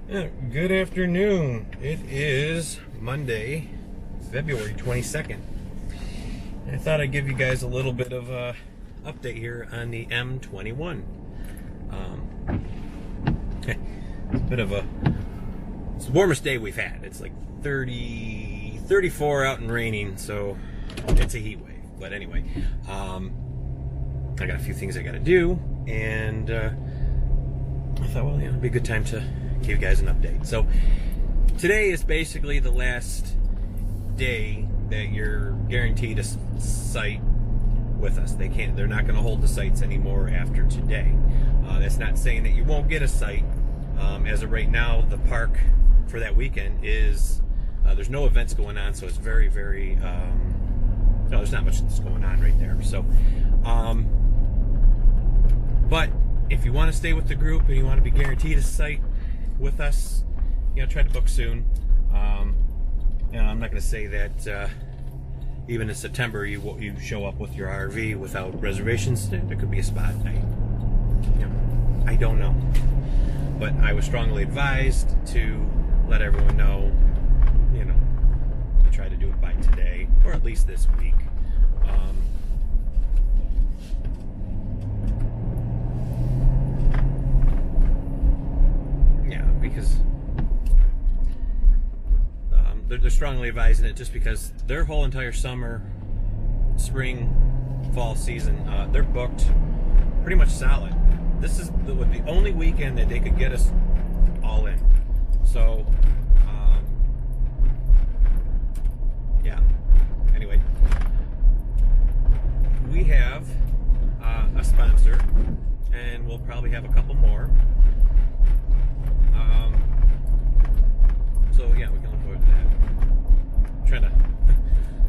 Good afternoon. It is Monday, February 22nd. I thought I'd give you guys a little bit of a update here on the M21. It's the warmest day we've had. It's like 30, 34 out and raining, so it's a heat wave. But anyway, I got a few things I got to do, and I thought, well, it'd be a good time to give you guys an update. So today is basically the last day that you're guaranteed a site with us. They're not going to hold the sites anymore after today. That's not saying that you won't get a site. As of right now, the park for that weekend is there's no events going on, so it's very, very no, there's not much that's going on right there. So but if you want to stay with the group and you want to be guaranteed a site with us, try to book soon. I'm not going to say that even in September you show up with your RV without reservations. There could be a spot. I don't know, but I was strongly advised to let everyone know, to try to do it by today or at least this week. Because they're strongly advising it, just because their whole entire summer, spring, fall season, they're booked pretty much solid. This is the only weekend that they could get us all in. So, yeah. Anyway, we have a sponsor, and we'll probably have a couple more. So yeah, we can look forward to that. I'm trying to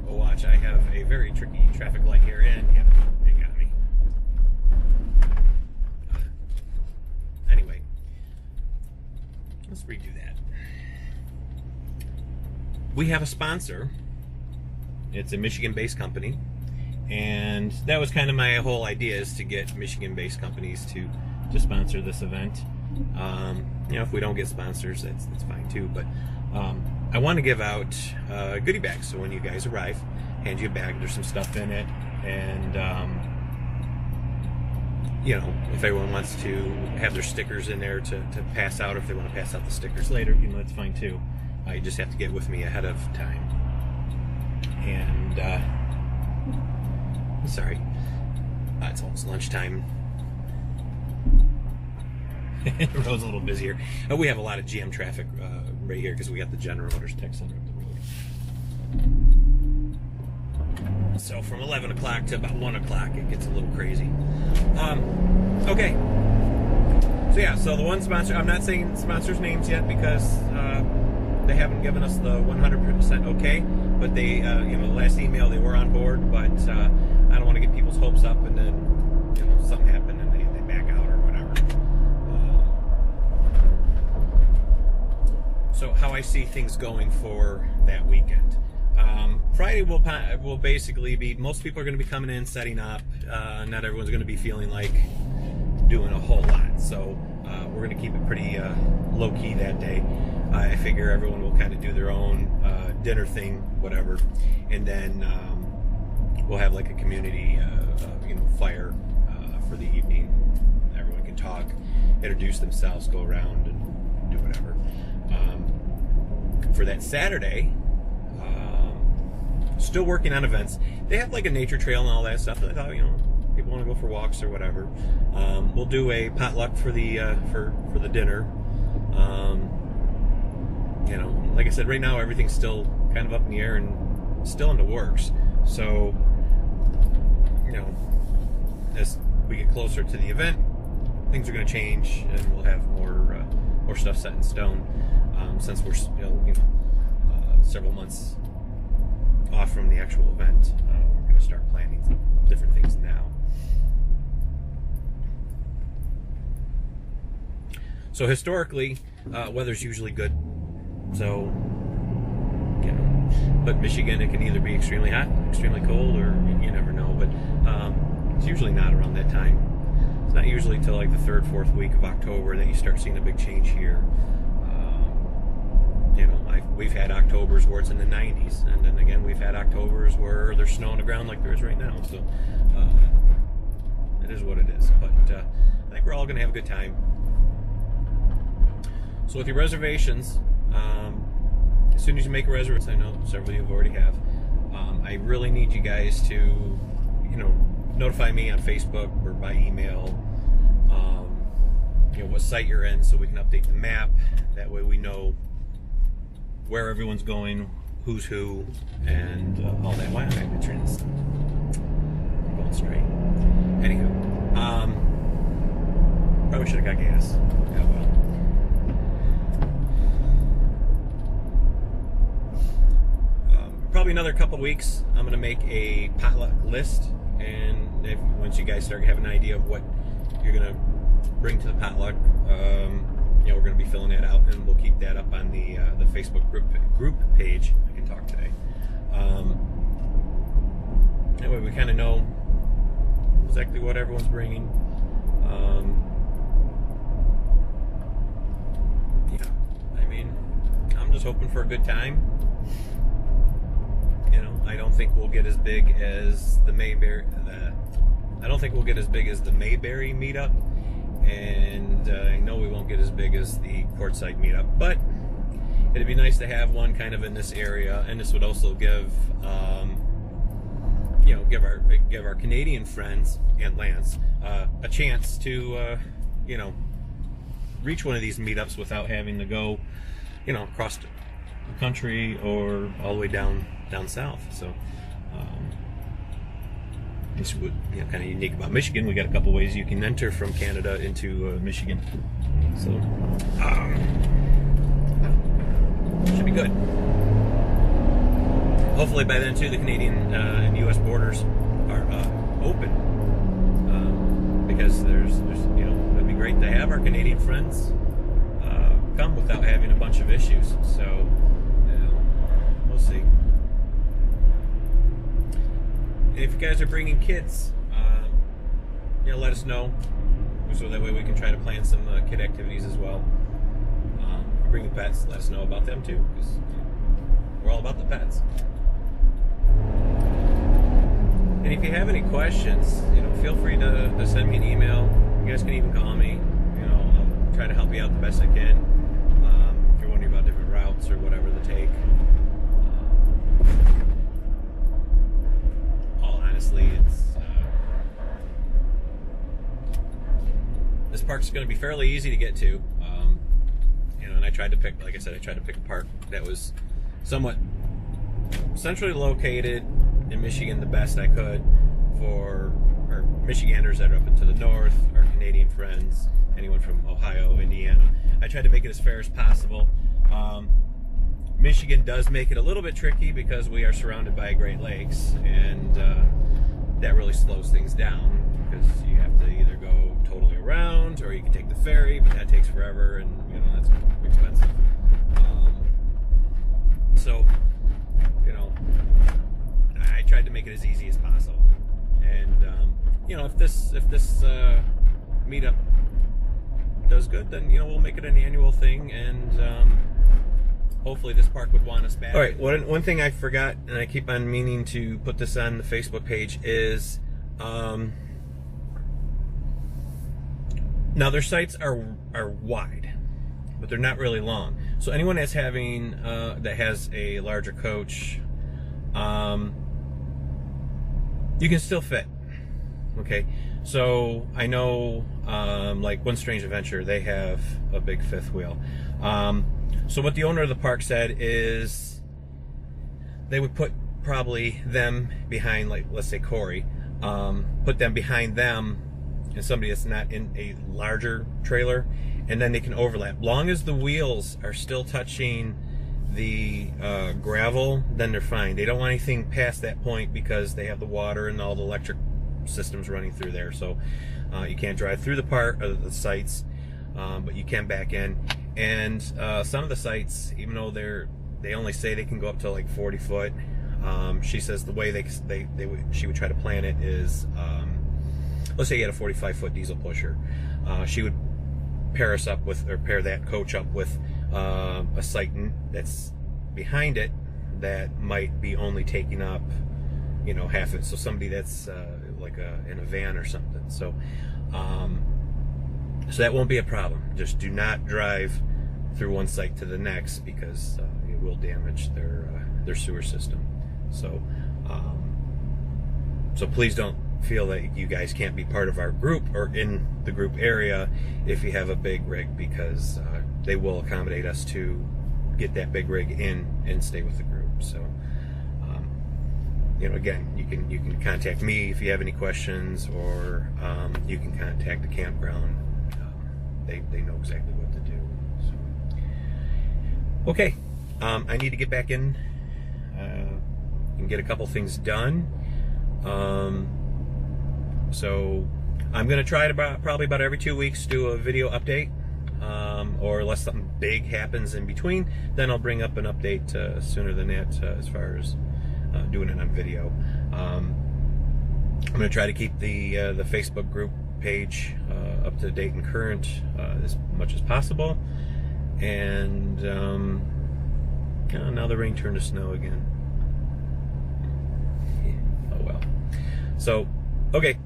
watch. I have a very tricky traffic light here, and yeah, they got me. Anyway, let's redo that. We have a sponsor. It's a Michigan-based company, and that was kind of my whole idea, is to get Michigan-based companies to sponsor this event. If we don't get sponsors, that's fine too. But I want to give out goodie bags. So when you guys arrive, hand you a bag. There's some stuff in it, and if everyone wants to have their stickers in there to pass out, or if they want to pass out the stickers later, that's fine too. You just have to get with me ahead of time. And sorry, it's almost lunchtime. The road's a little busier. We have a lot of GM traffic right here because we got the General Motors Tech Center up the road. So from 11 o'clock to about 1 o'clock, it gets a little crazy. Okay. So yeah, so the one sponsor, I'm not saying sponsors' names yet because they haven't given us the 100% okay, but they, the last email they were on board, but I don't want to get people's hopes up and then, something happened and they back out or whatever. So how I see things going for that weekend. Friday will basically be, most people are going to be coming in, setting up. Not everyone's going to be feeling like doing a whole lot. So we're going to keep it pretty low-key that day. I figure everyone will kind of do their own dinner thing, whatever. And then we'll have like a community fire for the evening. Everyone can talk, introduce themselves, go around and do whatever. For that Saturday, still working on events. They have like a nature trail and all that stuff. I thought, people want to go for walks or whatever. We'll do a potluck for the dinner. Like I said, right now everything's still kind of up in the air and still in the works. So, as we get closer to the event, things are going to change, and we'll have more stuff set in stone. Since we're still, several months off from the actual event, we're going to start planning different things now. So historically, weather's usually good. So, but Michigan, it can either be extremely hot, extremely cold, or you never know. But it's usually not around that time. It's not usually till like the 3rd, 4th week of October that you start seeing a big change here. we've had Octobers where it's in the 90s, and then again we've had Octobers where there's snow on the ground like there is right now. So it is what it is. But I think we're all going to have a good time. So with your reservations, as soon as you make a reservation, I know several of you already have. I really need you guys to, notify me on Facebook or by email. What site you're in, so we can update the map. That way we know where everyone's going, who's who, and all that. Why am I picturing this? I'm going straight. Anywho, probably should have got gas. Oh well. Probably another couple weeks, I'm going to make a potluck list, and once you guys start having an idea of what you're going to bring to the potluck, we're going to be filling that out, and we'll keep that up on the Facebook group page. I can talk today. That way we kind of know exactly what everyone's bringing. I'm just hoping for a good time. I don't think we'll get as big as the Mayberry. I don't think we'll get as big as the Mayberry meetup, and I know we won't get as big as the Quartzsite meetup. But it'd be nice to have one kind of in this area, and this would also give give our Canadian friends and Lance a chance to reach one of these meetups without having to go across the country or all the way down south. So this would kind of unique about Michigan. We got a couple ways you can enter from Canada into Michigan, so should be good. Hopefully by then too the Canadian and U.S. borders are open, because there's it'd be great to have our Canadian friends come without having a bunch of issues. So we'll see. And if you guys are bringing kids, let us know, so that way we can try to plan some kid activities as well. If you're bringing pets, let us know about them too, because we're all about the pets. And if you have any questions, feel free to send me an email. You guys can even call me. I'll try to help you out the best I can. If you're wondering about different routes or whatever to take. Honestly, this park's going to be fairly easy to get to, and I tried to pick, like I said, a park that was somewhat centrally located in Michigan, the best I could for our Michiganders that are up into the north, our Canadian friends, anyone from Ohio, Indiana. I tried to make it as fair as possible. Michigan does make it a little bit tricky because we are surrounded by Great Lakes, and that really slows things down, because you have to either go totally around or you can take the ferry, but that takes forever, and that's expensive. So I tried to make it as easy as possible, and if this meetup does good, then we'll make it an annual thing, and hopefully this park would want us back. All right, one thing I forgot, and I keep on meaning to put this on the Facebook page, is now their sites are wide, but they're not really long. So anyone that's having that has a larger coach, you can still fit. Okay, so I know like One Strange Adventure, they have a big fifth wheel. So what the owner of the park said is they would put probably them behind, like, let's say Corey, put them behind them and somebody that's not in a larger trailer, and then they can overlap. Long as the wheels are still touching the gravel, then they're fine. They don't want anything past that point because they have the water and all the electric systems running through there. So you can't drive through the park or the sites, but you can back in. And some of the sites, even though they only say they can go up to like 40 foot, she says the way she would try to plan it is, let's say you had a 45-foot diesel pusher, she would pair us up with, or pair that coach up with a site that's behind it that might be only taking up, you know, half it. So somebody that's like in a van or something. So so that won't be a problem. Just do not drive through one site to the next, because it will damage their sewer system. So so please don't feel that you guys can't be part of our group or in the group area if you have a big rig, because they will accommodate us to get that big rig in and stay with the group. So you know, again, you can contact me if you have any questions, or you can contact the campground. They know exactly what to do. So, okay, I need to get back in and get a couple things done. So I'm gonna try to probably about every 2 weeks do a video update, or unless something big happens in between, then I'll bring up an update sooner than that, as far as doing it on video. I'm gonna try to keep the Facebook group page up to date and current as much as possible. And now the rain turned to snow again. Oh well. So, okay.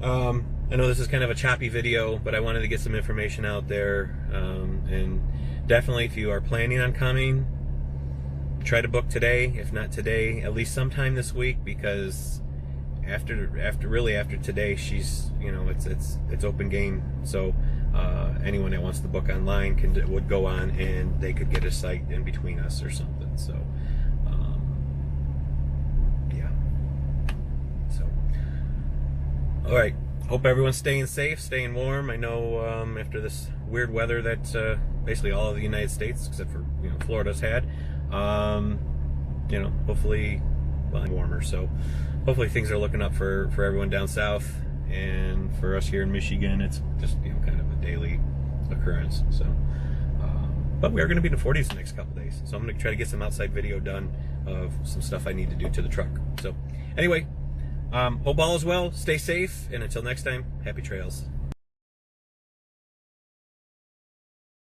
I know this is kind of a choppy video, but I wanted to get some information out there. And definitely, if you are planning on coming, try to book today. If not today, at least sometime this week, because after today, she's, you know, it's open game. So anyone that wants to book online would go on, and they could get a site in between us or something. So yeah. So all right. Hope everyone's staying safe, staying warm. I know after this weird weather that basically all of the United States, except for, you know, Florida's had, you know, hopefully, well, warmer. So hopefully things are looking up for everyone down south, and for us here in Michigan, it's just, you know, kind of a daily occurrence. So, but we are going to be in the 40s the next couple days. So I'm going to try to get some outside video done of some stuff I need to do to the truck. So anyway. Hope all is well, stay safe, and until next time, happy trails.